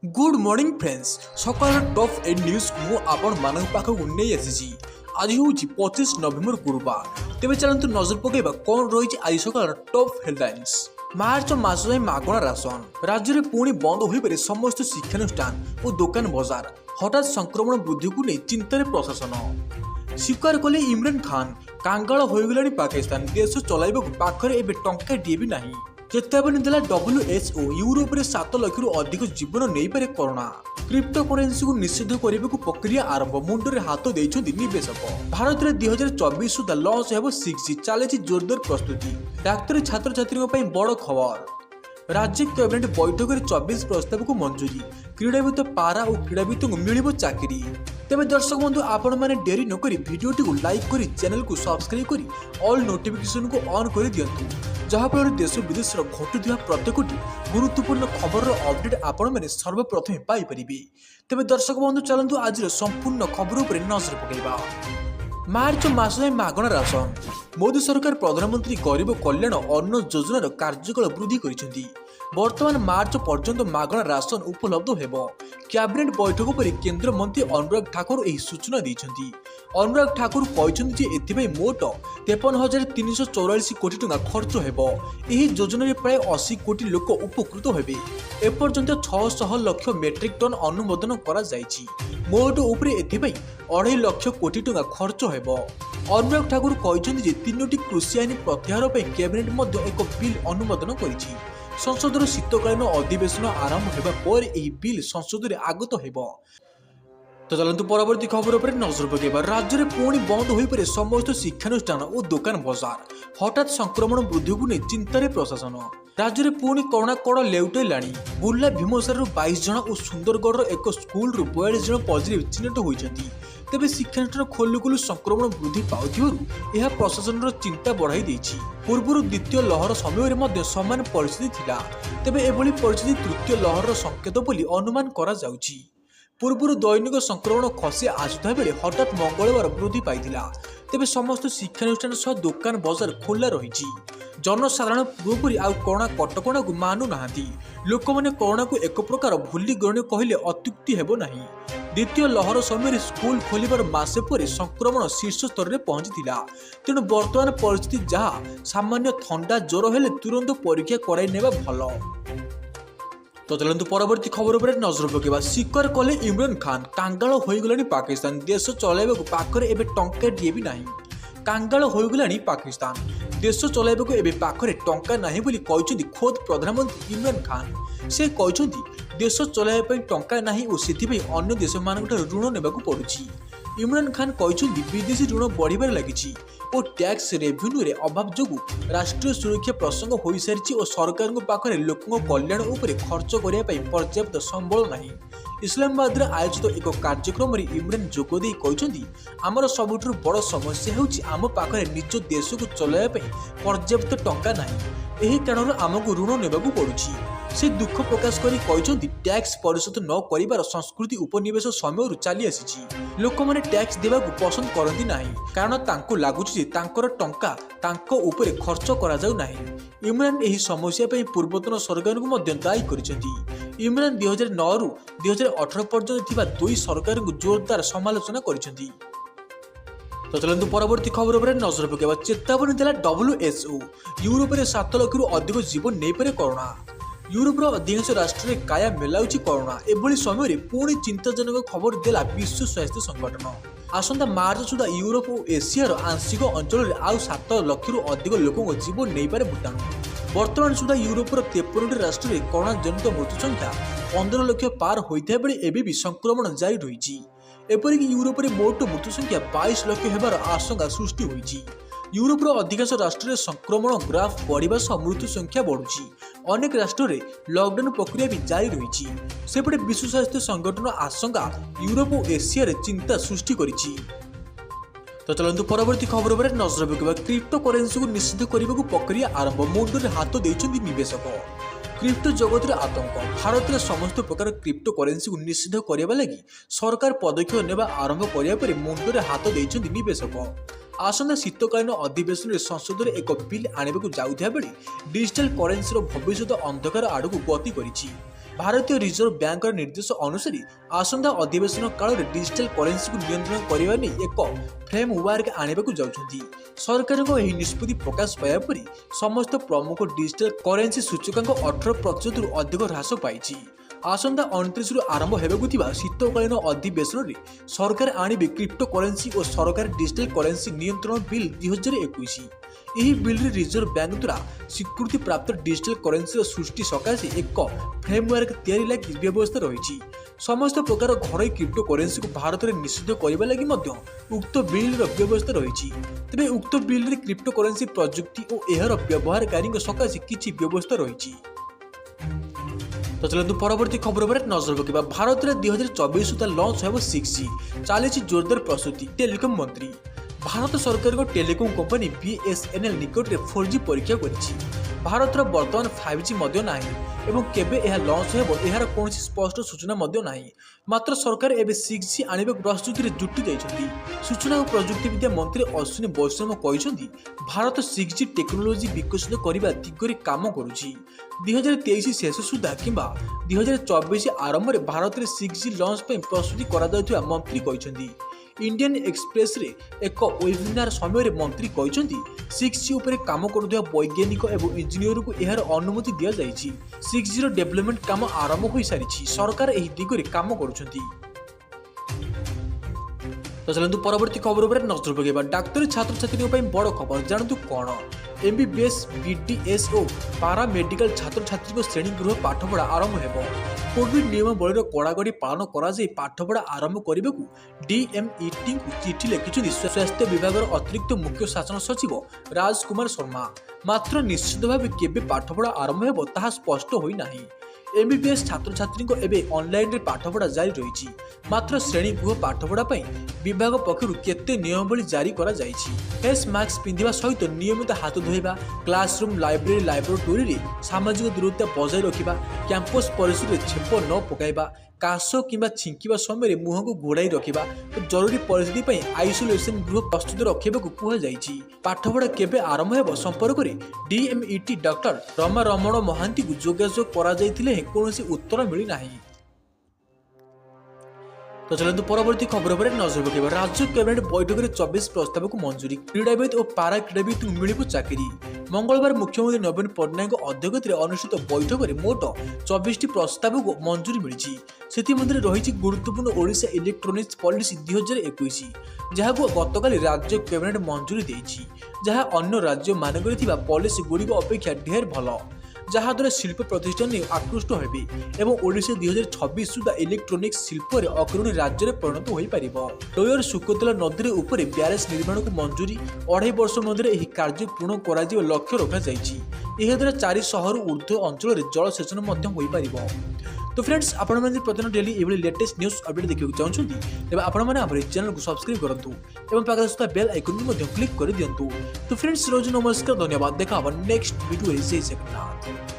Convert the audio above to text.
Good morning friends सकाल top add news को आपण मान पाखक नहीं आसी आज हूँ 25 नवेम्बर गुरुवार तेज चलते नजर पकेबा कौन रही आज सकाल टॉप हेडलाइंस। मार्च मास जाए मागणा राशन राज्य में पुणी बंद हो पारे समस्त शिक्षानुष्ठान और दुकान बजार हठात संक्रमण वृद्धि को नहीं चिंतार प्रशासन स्वीकार कले इमरान खान कांगाल होगला पाकिस्तान देश चल पाखे एवं टाइए भी ना चेतावनी देला WHO यूरोप में 7 लाख अधिक जीवन नहीं पारे कोरोना क्रिप्टो करेन्सी को निषेध करने को प्रक्रिया आरंभ मुंडे हाथ देते निवेशक भारत में 2024 सुधा लॉन्च हो 6G चली जोरदार प्रस्तुति डाक्तरी छात्र छात्री बड़ खबर राज्य कैबिनेट बैठक में 24 प्रस्ताव को मंजूरी क्रीड़ाविद पारा और क्रीड़ाविद को मिल चाकरी। तेज दर्शक बंधु आपण मैंने डेरी नक भिडियोटी को लाइक कर चैनल को सब्सक्राइब कर ऑल नोटिफिकेशन को ऑन कर दिंतु जहाँफल देश विदेश घटुवा प्रत्येक गुरुत्वपूर्ण खबर अपडेट आपण मैंने सर्वप्रथम पाइपर। तेज दर्शक बंधु चलतु आज संपूर्ण खबर पर नजर पकड़ा। मार्च मास जाए मागणा राशन मोदी सरकार प्रधानमंत्री गरीब कल्याण अन्न योजनार कार्यकाल वृद्धि करिसेंती। वर्तमान मार्च पर्यंत मागणा राशन उपलब्ध हेबो। कैबिनेट बैठक पर केंद्र मंत्री अनुराग ठाकुर यह सूचना देइछंती। अनुराग ठाकुर कहते एथिपाई मोट 53,344 कोटी टंका खर्च हेबो। एही योजना प्राय 80 कोटी लोक उपकृत हेबे। एपर्यंत 600 लाख मेट्रिक टन अनुमोदन करा जायछि। मोट उपरे एथिपाई 2.5 लाख कोटी टंका खर्च हेबो। अनुराग ठाकुर कहते 3टी कृषि आईन प्रत्याहार पर कैबिनेट मध्य एक बिल अनुमोदन करिछि। संसदर शीतकालीन अधिवेशन आरंभ होगा पर यह बिल संसद में आगत हो। तो चलतु परवर्ती खबर पर नजर पकेबा। राज्य में पुणी बंद हो पारे समस्त शिक्षानुष्ठान और दुकान बजार हठात संक्रमण वृद्धि को नहीं चिंतार प्रशासन राज्य में पुणी कोरोना कड़ लेउटेला। बुर्ला भीमसार 22 जन और सुंदरगढ़ एक स्कूल 42 जन पॉजिटिव चिन्हित होती। तेज शिक्षानुष्ठान खोलु खोलु संक्रमण वृद्धि पाउथिबारु यह प्रशासन चिंता बढ़ाई देछि। पूर्व द्वितीय लहर समय समान परिस्थिति थिला। तेबे एभली परिस्थिति तृतीय लहर संकेत बोली अनुमान करा जाउछि। पूर्व दैनिक संक्रमण खसी आसुता बेले हठात मंगलवार वृद्धि पाइथिला। तेबे समस्त शिक्षानुष्ठान सह दुकान बजार खोला रही। जनसाधारण पूर्वपरी आउ कोरोना कटकणा को मानु नाहांती। लोक माने कोरोना को एक प्रकार भूली गणे कहले अत्युक्ति हेबो नाही। द्वितीय लहर समय स्कूल खोलिबार मासे पर संक्रमण शीर्ष स्तर में पहुंची। तेणु वर्तमान परिस्थिति जहाँ सामान्य थंडा ज्वर हेले तुरंत परीक्षा कराई नेबा भल। तो चलतु परवर्ती खबर पर नजर पकेबा। स्वीकार कले इमरान खान कांगाल होगला पाकिस्तान देश चलैबा पाखरे एबे टंकाटिए भी नाही। कांगाल होगला पाकिस्तान देश चलैबा एबे पाखरे टंका नाही बोली कहउछन्ती खोद प्रधानमंत्री इमरान खान। से कहउछन्ती देश चलैबा टंका नाही और सेथिबे अन्य देश मानक ऋण नेबाकू पड़ुछि। इमरान खान कहउछन्ती विदेशी ऋण बढ़िबार लागिछि और टैक्स रेवेन्यू रे अभाव जोगु राष्ट्रीय सुरक्षा प्रसंग हो सारी और सरकार पाखे लोकों कल्याण उपर खर्च करने पर्याप्त संबल नहीं। इस्लामाबाद में आयोजित एक कार्यक्रम में इमरान जोगदे कहते आमर सबुठ बड़ समस्या होउछि आम पाखे निज देश को चलाइबा पर्याप्त टंका नहीं। एही कारण आमको ऋण नेबाकू पड़ुछि। से दुख प्रकाश करी कहते टैक्स परिशोध न करिबार संस्कृति उपनिवेश समय चली आसी। लोक मैंने टैक्स देवाकू पसंद करती नहीं कारण तांको लागुछि तांकर टंका तांको ऊपर खर्च करा जाउ नाही। इमरान एही समस्या पे पूर्वतन सरकार को मध्य दायी करिसेंती। इमरान 2009 रु 2018 पर्यंत थिबा दुई सरकार को जोरदार समालोचना करिसेंती। तो चलतु परवर्ती खबर पर नजर पकेबा। चेतावनी देला WHO यूरोप में 7 लाख अधिक जीवन नहीं पारे कोरोना। यूरोपर अधिकांश राष्ट्र में काया मेलाउछि कोरोना। एभली समय पुणी चिंताजनक खबर देला विश्व स्वास्थ्य संगठन। आसंता मार्च सुधा यूरोप और एशियार आंशिक अंचल में आउ 7 लाख अधिक लोकों जीवन नहीं पारे भूताणु। वर्तमान सुधा यूरोपर 53 राष्ट्र में कोरोना जनित मृत्यु संख्या 15 लाख पार होता बेले एबे भी संक्रमण जारी रही। एपरिक यूरोप में मोट मृत्यु संख्या 22 लाख होबार आशंका सृष्टि होइछि। यूरोपर अधिकांश राष्ट्र में संक्रमण ग्राफ बढ़िबा सह मृत्यु संख्या बढ़ुछि। अनेक राष्ट्र में लॉकडाउन प्रक्रिया भी जारी रही। सेपटे विश्व स्वास्थ्य संगठन आशंका यूरोप और एशिया रे चिंता सृष्टि करिछि। तो चलतु परवर्ती खबर पर नजर पकेबा। क्रिप्टो करेन्सी को निषेध करने को प्रक्रिया आरंभ मुंडे हाथ देइछन्ती निवेशक। क्रिप्टो जगत रे आतंक भारत में समस्त प्रकार क्रिप्टो करेन्सी को निषेध करने लगी सरकार पदक्षेप नेबा आरंभ करिया पर मुंडे हाथ देइछन्ती निवेशक। आसंता शीतकालीन अधिवेशन में संसद में एक बिल आने को जाउथिया बेले डिजिटल करेन्सी भविष्य अंधकार आड़ को गति करिछि। भारतीय रिजर्व बैंक निर्देश अनुसार आसंता अधिवेशन काल में डिजिटल करेन्सी को नियंत्रण करने नहीं एक फ्रेमवर्क आने को जाउछंती। सरकार को यह निष्पत्ति प्रकाश पाया परी समस्त प्रमुख डिजिटल करेन्सी सूचकांक 18% रु अधिक ह्रास पाई। आसंता 29 आरंभ होगा शीतकालीन अधिवेशन में सरकार आनिबे क्रिप्टो करेन्सी और सरकार डिजिटल करेन्सी नियंत्रण बिल 2021। यह बिल रिजर्व बैंक द्वारा स्वीकृति प्राप्त डिजिटल करेन्सी सृष्टि सकाशे एक फ्रेमवर्क तैयारी लगी व्यवस्था रही। समस्त प्रकार घरोई क्रिप्टो करेन्सी को भारत में निषिद्ध करने लगी उक्त बिल व्यवस्था रही। तेज उक्त बिल में क्रिप्टो करेन्सी प्रजुक्ति और यार व्यवहारकारी सकाशे किसी व्यवस्था रही। तो चलते परवर्ती खबर पर नजर पकड़ा। भारत में 2024 सुधा लॉन्च हो 6G चली जोरदार प्रस्तुति। टेलीकॉम मंत्री भारत सरकार को टेलीकॉम कंपनी BSNL निकट में 4G परीक्षा करिछि। भारत बर्तमान 5G मध्य नाही एवं केबे यह लॉन्च हेबो एहार कोनोसी स्पष्ट सूचना मध्य नाही। मात्र सरकार एबे 6G आनिबे प्रस्तुति रे जुटी जाइछन्ती। सूचना और प्रजुक्ति विद्या मंत्री अश्विनी वैष्णव कहिसन्ती भारत 6G टेक्नोलोजी विकसित करबा दिगरे काम करूछि। 2023 शेष सुधा किंबा 2024 आरंभ में भारत में 6G लॉन्च पर प्रस्तुति करा जायथिबा मंत्री कहिसन्ती। इंडियन एक्सप्रेस रे एक वेबिनार समय मंत्री कहते 6G उपर काम करुवा वैज्ञानिक एवं इंजीनियर को यार अनुमति दि जाइछि। 6G डेवलपमेंट काम आरंभ हो सारी सरकार एही दिगरे काम करुछन्ती। तो चलतु परवर्ती खबर पर नजर पकेबा। डाक्तरी छात्र छात्री बड़ खबर जानतु कौन। MBBS BDS और पारा मेडिकल छात्र छात्री श्रेणी गृह पाठपढ़ा आरंभ हो। कोविड नियमावली कड़ाकड़ी पालन कर पाठपढ़ा आरंभ करने को DMET को चिठी लिखिं स्वास्थ्य विभाग अतिरिक्त मुख्य शासन सचिव राजकुमार शर्मा। मात्र निश्चित भाव केबे पाठपढ़ा आरंभ हो ताहा स्पष्ट होई नाही। MBBS छात्र छात्री को एबे ऑनलाइन रे पाठपढ़ा जारी रही। मात्र श्रेणी गृह पाठपढ़ा विभाग पक्षर केते नियमावली जारी करा जाइछि। फेस मास्क पिंधिबा सहित नियमित हाथ धोइबा, क्लासरूम लाइब्रेरी लैबोरेटोरी सामाजिक दूरता बजाय रखिबा, कैंपस परिसर में छेप न पकाइबा, काश किंबा छिंकिबा समय मुह को घोड़ाई रखिबा और जरूरी परिस्थिति आइसोलेशन गृह प्रस्तुत रखा कहुଯାଇଛି। पाठपढ़ा केबे आरंभ हेबो संपर्क में DMET डॉक्टर रमा रमण महांती को जोगाजोग करा जाइथिले कोनोसी उत्तर मिली नाही। तो चलतु परवर्ती खबर पर नजर पकेबा। राज्य कैबिनेट बैठक में 24 प्रस्ताव को मंजूरी। क्रीड़ाविद और पारा क्रीड़ाविद मिलिबो चाकरी। मंगलवार मुख्यमंत्री नवीन पट्टनायक अध्यक्षत अनुष्ठित बैठक में मोट 24 प्रस्ताव को मंजूरी मिली। से रही गुरुत्वपूर्ण ओडिशा इलेक्ट्रोनिक्स पॉलिसी 2021 जहां गतकाली राज्य कैबिनेट मंजूरी देछि। जहां अन्य राज्य मानक पॉलिसी गुड़िक अपेक्षा ढेर भल जहाद्वारा शिल्प प्रतिष्ठान आकृष्ट होबे एवं ओडिशा 2026 सुधा इलेक्ट्रोनिक्स शिल्प अग्रणी राज्य में परिणत हो पार। लोयर सुकोतला नदी उपर ब्यारेज निर्माण को मंजूरी 2.5 वर्ष मध्य कार्य पूर्ण कर लक्ष्य रखा द्वारा 4 शहर ऊर्ध्व अंचल में जलसेचन हो पार। तो फ्रेंड्स आपण मैंने प्रतिदिन डेली ये लेटेस्ट न्यूज अपडेट देखा चाहते तेज आपने चैनल को सब्सक्राइब करूँ और पाखे आसुवा बेल आइकन को क्लिक कर दिंतु। तो फ्रेंड्स रोज नमस्कार, धन्यवाद। देखा नेक्स्ट वीडियो जय जगन्नाथ।